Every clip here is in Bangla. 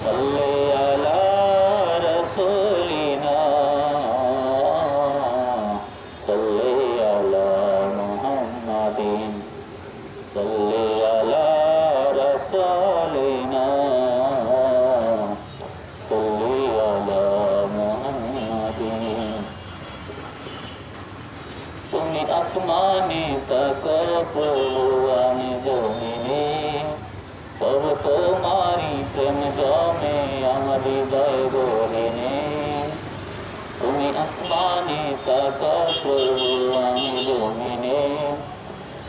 সাল্লি আলা রাসূলিনা সাল্লি আলা মুহাম্মাদিন সাল্লি আলা রাসূলিনা সাল্লি আলা মুহাম্মাদিন। তুমি আসমানে তাকো প্রভু আমি জমিনে, তবু তোমারি প্রেম জমে আমার হৃদয় গহীনে। তুমি আসমানে তাকো প্রভু আমি জমিনে,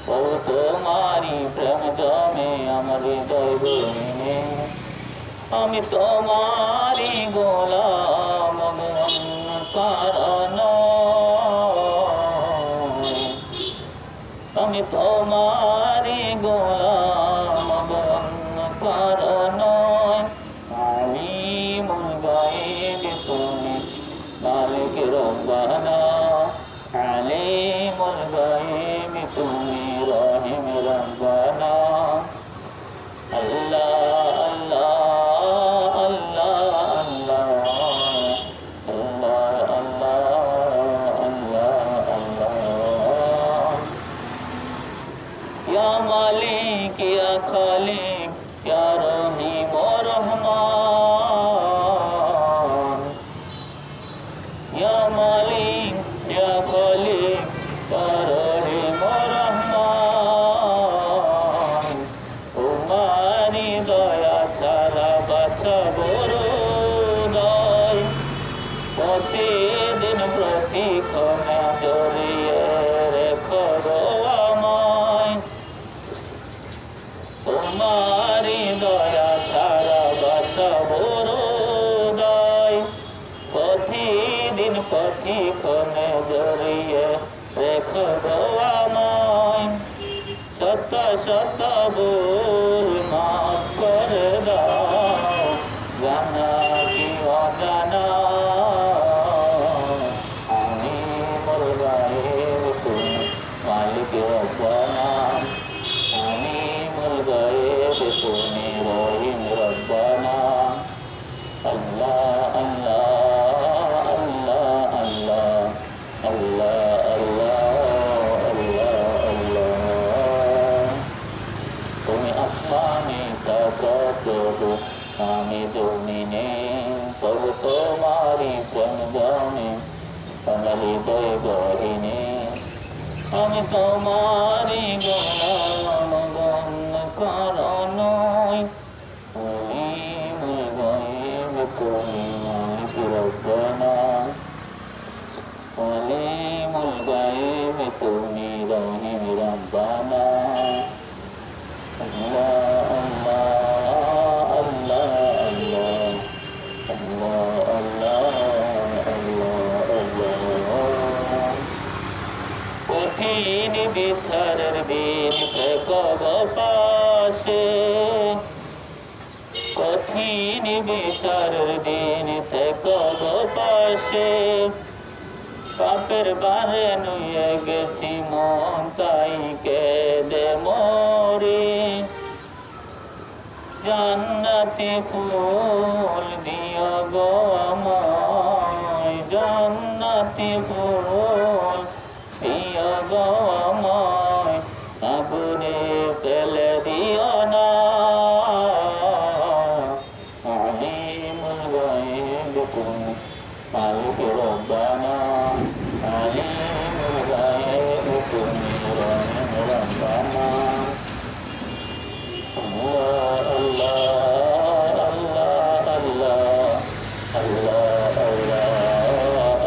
তবু তোমারি প্রেম জমে আমার হৃদয় গহীনে। আমি তোমারি গোলাম অন্য কারণ, আমি তোমারি গোলাম অন্য কারণ। আলিমুল গায়ব তুমি মালিক রব্বানা, আলিমুল গায়ব তুমি রহিম রব্বানা। আল্লাহ মালিক ইয়া খালিক ইয়া রহিম রহমান, ইয়া মালিক ইয়া খালিক ইয়া রহিম রহমান। তোমারি দয়া ছাড়া বাঁচাবো হৃদয়, প্রতিদিন প্রতিক্ষণে জড়িয়ে রেখো আমায়। তোমারি দয়া ছাড়া বাঁচাবো হৃদয়, প্রতিদিন প্রতিক্ষণে জড়িয়ে রেখো আমায়। শত শত ভুল মাফ করে দাও, জানা কি অজানা। আমি মোর গায়েব তুমি মালিক রব্বানা, আমি মোর গায়েব তুমি রহিম রব্বানা। আল্লাহ আল্লাহ আল্লাহ আল্লাহ আল্লাহ আল্লাহ আল্লাহ। তুমি আসমানে তাকো প্রভু আমি জমিনে, তবু তোমারি প্রেম জমে আমার হৃদয় গহীনে। আমি তোমারি গোলাম অন্য কারণ, আলিমুল গায়ব তুমি মালিক রব্বানা, আলিমুল গায়ব তুমি রহিম রব্বানা। আল্লাহ আল্লাহ আল্লাহ আল্লাহ আল্লাহ আল্লাহ। কঠিন বিচারের দিন থেকো গো পাশে, কঠিন বিচারের দিন থেকো গো পাশে। পাপের বারে নুয়ে গেছি মন তাই কেঁদে মরি, জান্নাতি ফুল দিও গো আমায়, জান্নাতি ফুল দিও গো আমায়। আগুনে ফেলে দিও না, আলিমুল গায়ব তুমি মালিক রব্বানা, আলিমুল গায়ব তুমি রহিম রব্বানা। আল্লাহ আল্লাহ আল্লাহ আল্লাহ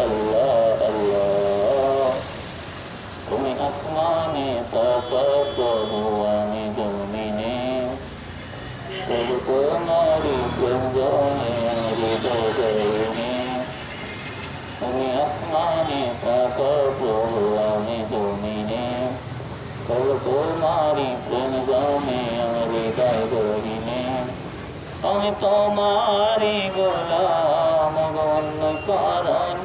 আল্লাহ আল্লাহ। তুমি আসমানে তাকো প্রভু আমি জমিনে, তবু তোমারি প্রেম জমে আমার হৃদয় গহীনে। তুমি আসমানে তাকো প্রভু আমি জমিনে, তবু তোমারি প্রেম জমে আমার হৃদয় গহীনে। আমি তোমারি গোলাম অন্য কারণ,